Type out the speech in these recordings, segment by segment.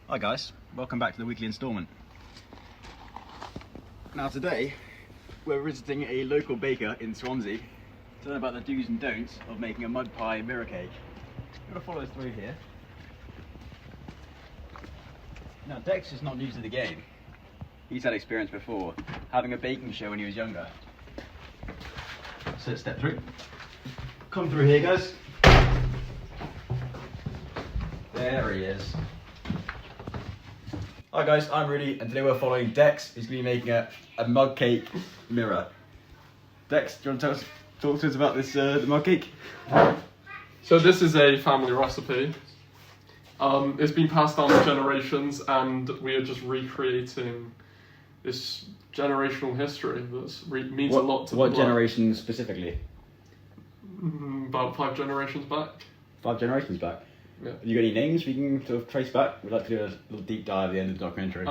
Hi guys, welcome back to the weekly instalment. Now today we're visiting a local baker in Swansea to learn about the do's and don'ts of making a mud pie mirror cake. I'm going to follow us through here. Now Dex is not new to the game. He's had experience before, having a baking show when he was younger. So let's step through. Come through here guys. There he is. Hi guys, I'm Rudi, and today we're following Dex, who's going to be making a mug cake mirror. Dex, do you want to talk to us about this the mug cake? So this is a family recipe. It's been passed down for generations, and we are just recreating this generational history that means a lot to What the generation specifically? About 5 generations back. 5 generations back? Yeah. Have you got any names we can sort of trace back? We'd like to do a little deep dive at the end of the documentary.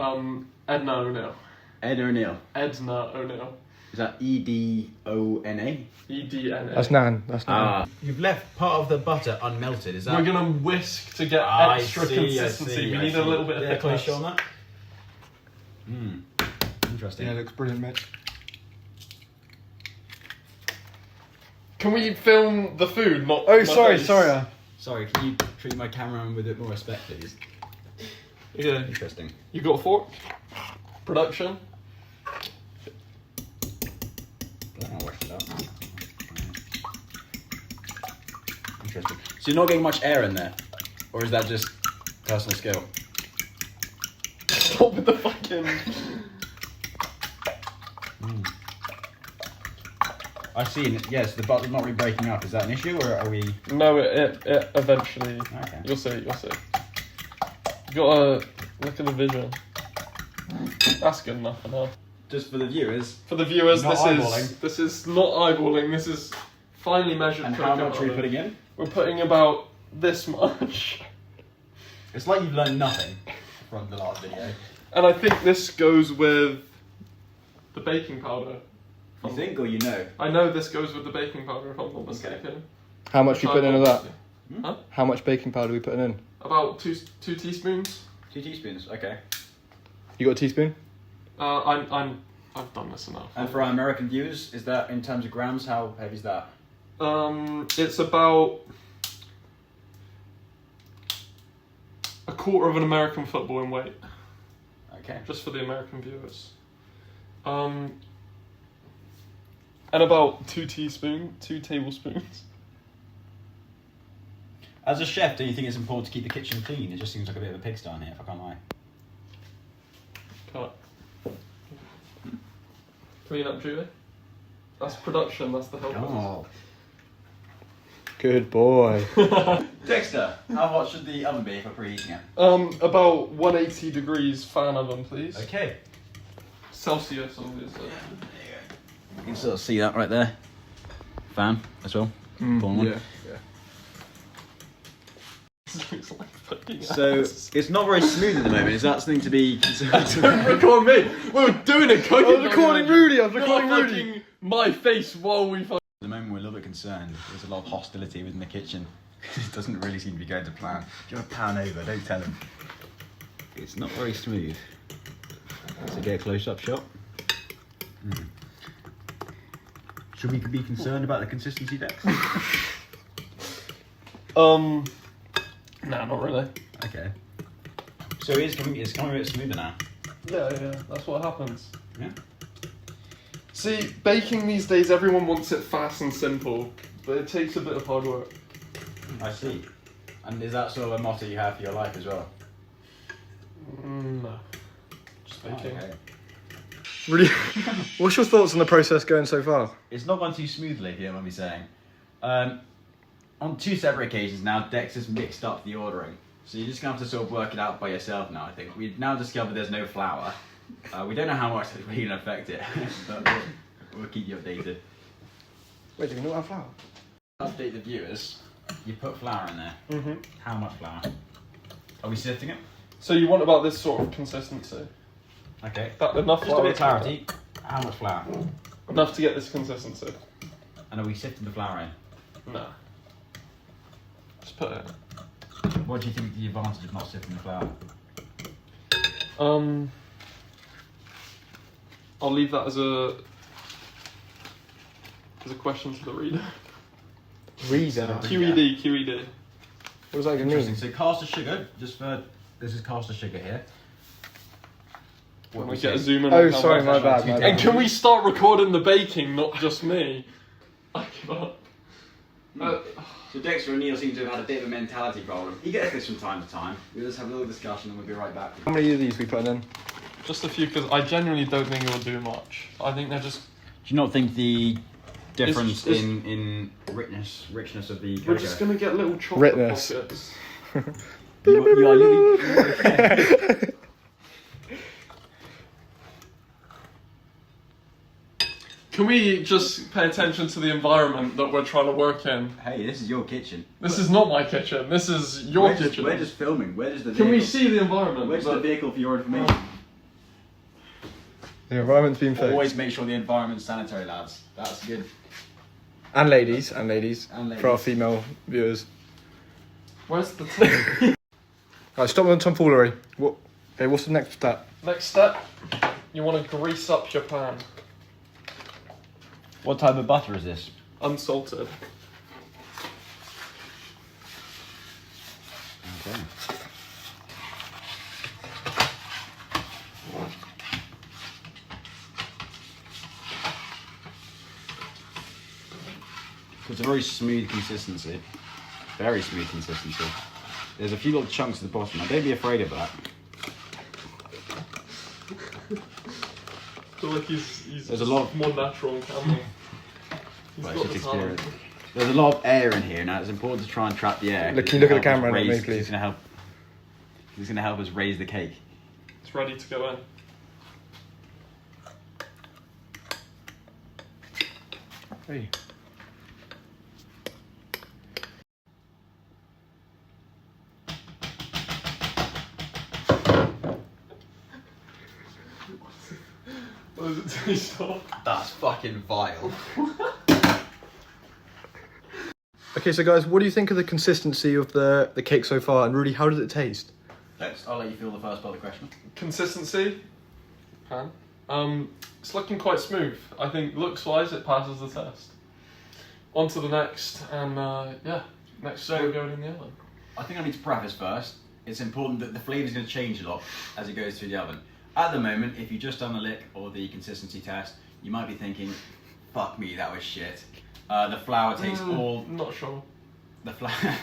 Edna O'Neill. Ed O'Neill. Edna O'Neill. Is that E-D-O-N-A? E-D-N-A. That's Nan. That's Nan. You've left part of the butter unmelted, is that? We're going to whisk to get extra consistency. We need a little bit of thickness. Close shot on that? Interesting. Yeah, it looks brilliant, mate. Can we film the food, not Oh, my sorry. face? Sorry, can you treat my cameraman with a bit more respect, please? Yeah. Interesting. You got a fork? Production? I'll wash it up. Interesting. So you're not getting much air in there? Or is that just personal skill? Stop with the fucking... I see. Yes, the butter's not really breaking up. Is that an issue, or are we? No, it eventually. Okay. You'll see. You gotta look at the vision. That's good enough for now. Just for the viewers. For the viewers, Not this is not eyeballing. This is finely measured. And how much are we putting in? We're putting about this much. It's like you've learned nothing from the last video. And I think this goes with the baking powder. You think, or you know? I know this goes with the baking powder, if I'm not mistaken. How much we putting in of that? Huh? How much baking powder are we putting in? About two teaspoons. 2 teaspoons. Okay. You got a teaspoon? I've done this enough. And for our American viewers, is that in terms of grams? How heavy is that? It's about a quarter of an American football in weight. Okay. Just for the American viewers. And about 2 tablespoons. As a chef, do you think it's important to keep the kitchen clean? It just seems like a bit of a pigsty in here, if I can't lie. Cut. Clean up, Julie. That's production, that's the help. Oh. Good boy. Dexter, how hot should the oven be for preheating it? About 180 degrees fan oven, please. Okay. Celsius, obviously. You can sort of see that right there. Fan as well. One. Yeah. This looks like fucking So ass. it's not very smooth at the moment. Is that something to be concerned? Don't record me. We're doing a cooking. I was recording Rudi. I was Not recording Rudi. fucking my face while we. At the moment, we're a little bit concerned. There's a lot of hostility within the kitchen. It doesn't really seem to be going to plan. Do you want to pan over? Don't tell him. It's not very smooth. So get a close-up shot. Should we be concerned about the consistency, Dex? No, not really. Okay. So it's coming a bit smoother now. Yeah, that's what happens. Yeah. See, baking these days, everyone wants it fast and simple, but it takes a bit of hard work. I see. And is that sort of a motto you have for your life as well? No. Just baking. Okay. Really? What's your thoughts on the process going so far? It's not gone too smoothly, if you know what I'm saying. On 2 separate occasions now, Dex has mixed up the ordering. So you're just going to have to sort of work it out by yourself now, I think. We've now discovered there's no flour. We don't know how much it's really going to affect it, but we'll keep you updated. Wait, do we not have flour? Update the viewers. You put flour in there. Mm-hmm. How much flour? Are we sifting it? So you want about this sort of consistency? Okay. That enough Just a flour? bit of clarity. How much flour? Enough to get this consistency. And are we sifting the flour in? No. Just put it. What do you think the advantage of not sifting the flour? I'll leave that as a question to the reader. Reader. QED. What does that even Interesting. mean? So caster sugar, this is caster sugar here. Can What we we get a say? zoom in? Oh, on how sorry, much- my bad. My And And bad. can we start recording the baking, not just me? I give up. So Dexter and Neil seem to have had a bit of a mentality problem. He gets this from time to time. We'll just have a little discussion and we'll be right back. How many of these are we putting in? Just a few, because I genuinely don't think it will do much. I think they're just. Do you not think the difference It's- in richness of the We're cocoa? just gonna get little chocolate Ritness. pockets. You are living. Can we just pay attention to the environment that we're trying to work in? Hey, this is your kitchen. This is not my kitchen. This is your kitchen. We're just filming. Where does the vehicle? Can we see the environment? Where's the But- vehicle for your information? The environment's been fixed. Always make sure the environment's sanitary, lads. That's good. And ladies. And ladies. For our female viewers. Where's the tape? Right, stop with the tomfoolery. What? Okay, what's the next step? Next step, you want to grease up your pan. What type of butter is this? Unsalted. Okay. It's a very smooth consistency. Very smooth consistency. There's a few little chunks at the bottom. Now, don't be afraid of that. I feel like he's There's a lot- more natural on camera. He's Well, got it's the just talent. experience. There's a lot of air in here now. It's important to try and trap the air. Look, 'cause can you look at it's the gonna camera help and us not me, raise- please? It's gonna help us raise the cake. It's ready to go in. Hey. What does it taste of? That's fucking vile. Okay, so guys, what do you think of the consistency of the cake so far? And Rudy, how does it taste? I'll let you feel the first part of the question. Consistency. Pan. It's looking quite smooth. I think looks-wise, it passes the test. On to the next, and next So- we're going in the oven. I think I need to preface first. It's important that the flavour's going to change a lot as it goes through the oven. At the moment, if you've just done the lick or the consistency test, you might be thinking, "Fuck me, that was shit." The flour takes all Not sure. the flour.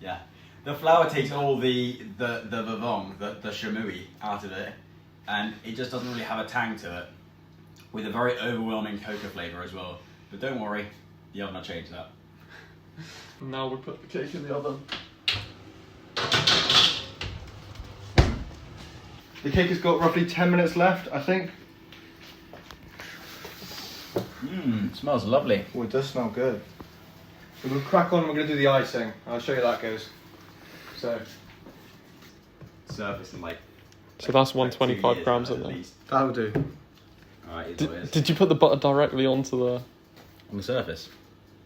Yeah, the flour takes all the vavong, the shamui out of it, and it just doesn't really have a tang to it, with a very overwhelming cocoa flavour as well. But don't worry, the oven will change that. And now we put the cake in the oven. The cake has got roughly 10 minutes left, I think. Smells lovely. Oh, it does smell good. So we'll crack on, we're going to do the icing. I'll show you how that goes. So, Surface in like. So that's like 125 2 years grams now, in at there. least. that'll do. Alright, is what it is. Did you put the butter directly onto the... On the surface.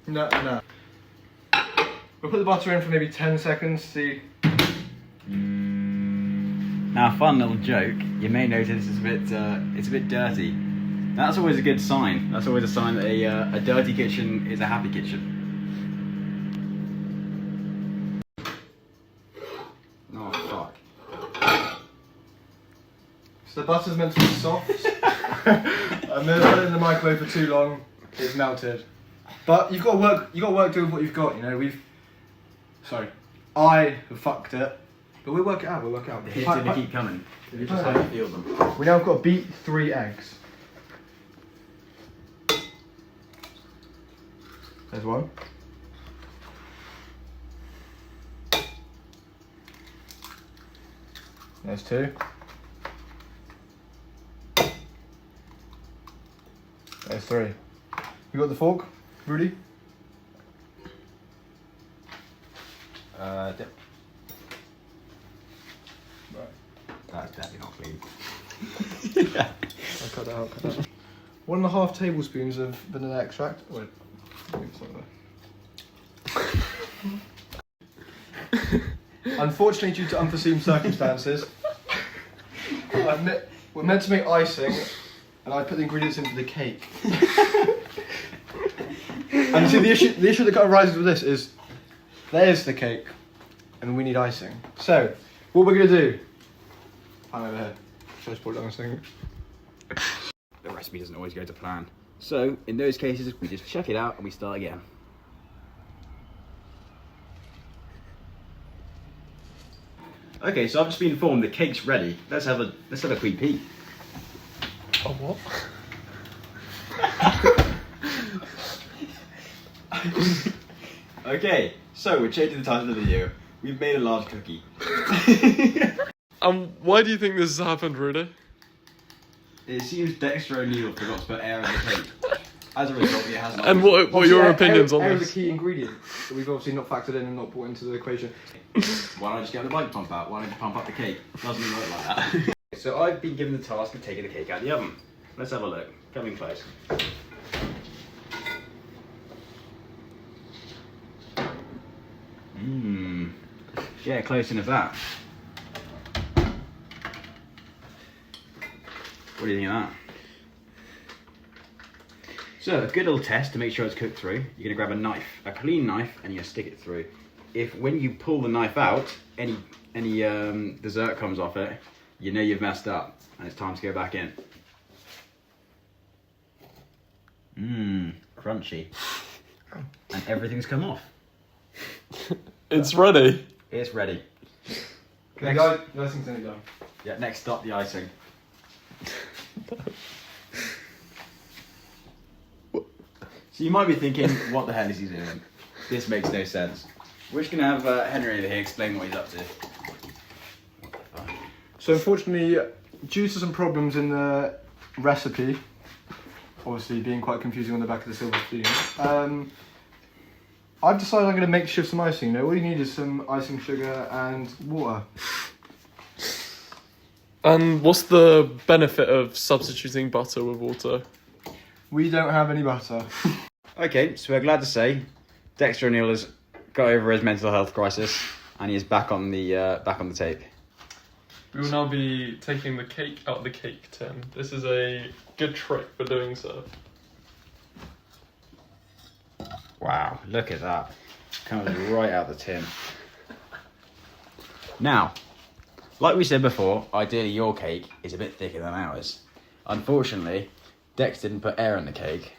No. We'll put the butter in for maybe 10 seconds, see. Now, a fun little joke. You may notice it's a bit dirty. That's always a good sign. That's always a sign that a dirty kitchen is a happy kitchen. Oh fuck! So the butter's meant to be soft. And then put it in the microwave for too long, it's melted. But you've got to work doing what you've got, you know, I have fucked it. But we'll work it out, The hits gonna keep coming. You just have to feel them. We now have got to beat 3 eggs. There's one. There's 2. There's 3. You got the fork, Rudy? Dip. Right. That's definitely not clean. I'll cut that out, 1.5 tablespoons of vanilla extract. Wait, maybe it's not there. Unfortunately, due to unforeseen circumstances, We're meant to make icing, and I put the ingredients in for the cake. And see, the issue that kind of arises with this is, there's the cake, and we need icing. So, what we're gonna do? I'm over here. Should I spoil it on a second? The recipe doesn't always go to plan. So, in those cases, we just check it out and we start again. Okay, so I've just been informed the cake's ready. Let's have a quick peek. Oh, what? Okay, so we're changing the title of the video. We've made a large cookie. Why do you think this has happened, Rudi? It seems Dexter O'Neill forgot to put air in the cake. As a result, it hasn't. And what are your opinions on air this? is the key ingredient that we've obviously not factored in and not brought into the equation. Why don't I just get the bike pump out? Why don't you pump up the cake? Doesn't work like that. So I've been given the task of taking the cake out of the oven. Let's have a look. Coming close. Mmm. Yeah, close enough that. What do you think of that? So, a good little test to make sure it's cooked through. You're gonna grab a knife, a clean knife, and you're gonna stick it through. If when you pull the knife out, any dessert comes off it, you know you've messed up, and it's time to go back in. Mmm, crunchy. And everything's come off. It's ready. It's ready. Okay, guys, the icing's nearly done. Yeah, next stop, the icing. So you might be thinking, what the hell is he doing? This makes no sense. We're just gonna have Henry over here explain what he's up to. So unfortunately, due to some problems in the recipe, obviously being quite confusing on the back of the silver spoon, I've decided I'm going to makeshift some icing. Now, all you need is some icing sugar and water. And what's the benefit of substituting butter with water? We don't have any butter. Okay, so we're glad to say Dexter O'Neill has got over his mental health crisis and he is back on the tape. We will now be taking the cake out of the cake tin. This is a good trick for doing so. Wow, look at that. Comes right out the tin. Now, like we said before, ideally your cake is a bit thicker than ours. Unfortunately, Dex didn't put air in the cake,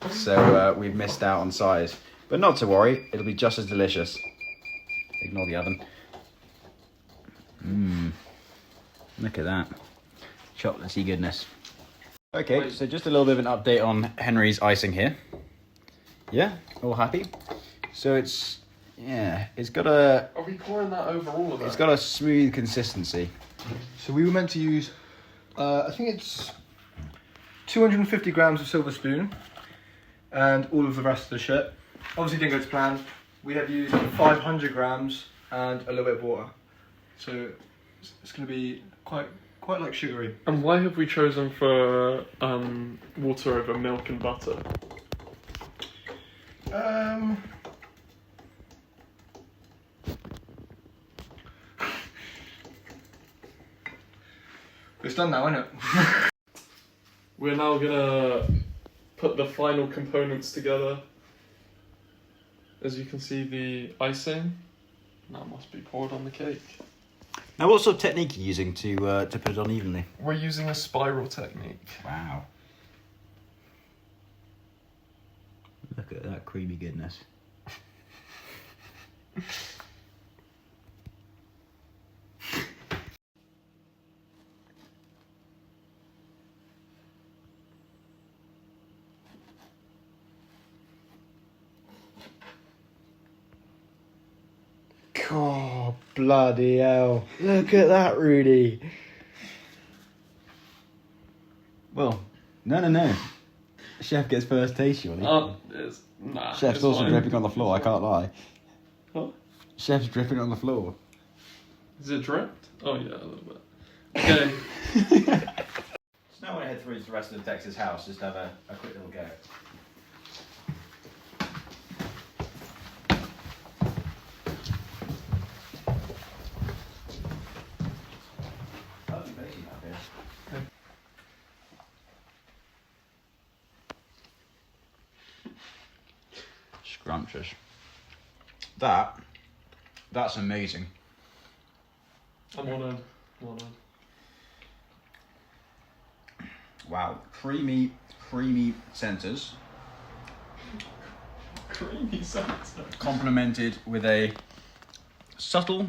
so we've missed out on size. But not to worry, it'll be just as delicious. Ignore the oven. Mmm, look at that. Chocolatey goodness. Okay, so just a little bit of an update on Henry's icing here. Yeah, all happy. So it's got a... Are we pouring that over all of it? It's got a smooth consistency. So we were meant to use, I think it's 250 grams of silver spoon and all of the rest of the shit. Obviously didn't go to plan. We have used 500 grams and a little bit of water. So it's going to be quite like sugary. And why have we chosen for water over milk and butter? It's done now, isn't it? We're now gonna put the final components together. As you can see, the icing now must be poured on the cake. Now, what sort of technique are you using to put it on evenly? We're using a spiral technique. Wow. Look at that creamy goodness. Oh, bloody hell. Look at that, Rudi. Well, no. Chef gets first taste, surely. Nah. Chef's it's also fine. dripping on the floor, I can't lie. What? Chef's dripping on the floor. Is it dripped? Oh yeah, a little bit. Okay. So now I want to head through to the rest of Dex's house, just have a quick little go. Lovely place. scrumptious. That's amazing. I'm on. Wow, creamy centres. Creamy centre. Complemented with a subtle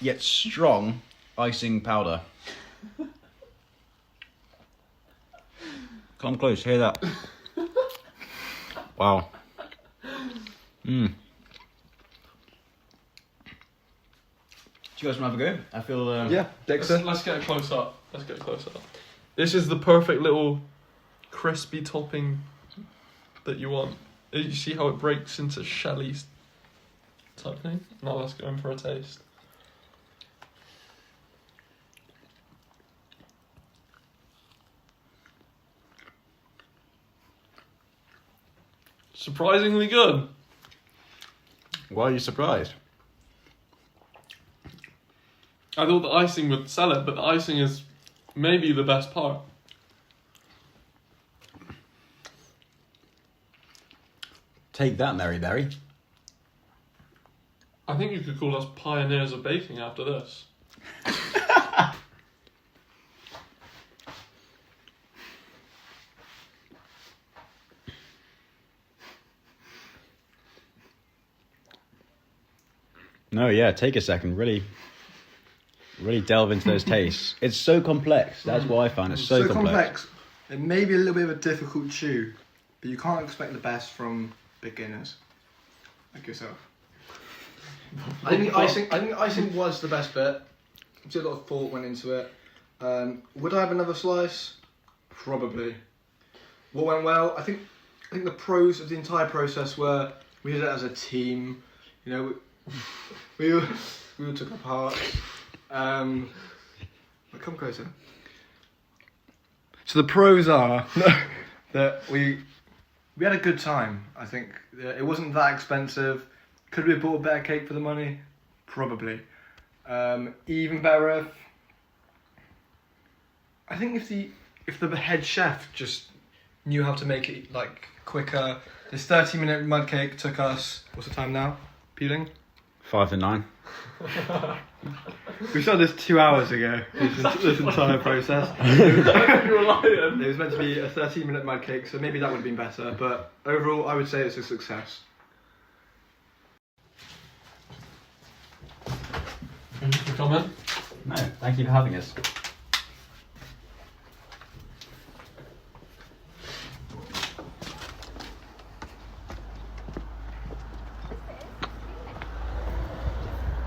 yet strong icing powder. Come close, hear that? Wow. Do you guys want to have a go? I feel. Yeah, Dexter. Let's get a close up. This is the perfect little crispy topping that you want. You see how it breaks into shelly type thing? Now let's go in for a taste. Surprisingly good. Why are you surprised? I thought the icing would sell it, but the icing is maybe the best part. Take that, Mary Berry. I think you could call us pioneers of baking after this. No, yeah, take a second. Really delve into those tastes. It's so complex. That's what I find. It's so complex. It may be a little bit of a difficult chew, but you can't expect the best from beginners like yourself. I think icing was the best bit. A lot of thought went into it. Would I have another slice? Probably. What went well? I think the pros of the entire process were we did it as a team. You know, we all took our part. Come closer. So the pros are that we had a good time. I think it wasn't that expensive. Could we have bought a better cake for the money? Probably. Even better I think if the head chef just knew how to make it like quicker. This 30-minute mud cake took us, what's the time now? Peeling? 5 to 9. We started this 2 hours ago, this entire process. You were lying. It was meant to be a 30-minute mud cake, so maybe that would have been better, but overall I would say it's a success. Thank you for coming. No, thank you for having us.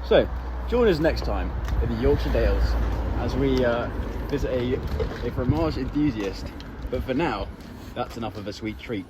So, join us next time in the Yorkshire Dales as we visit a fromage enthusiast. But for now, that's enough of a sweet treat.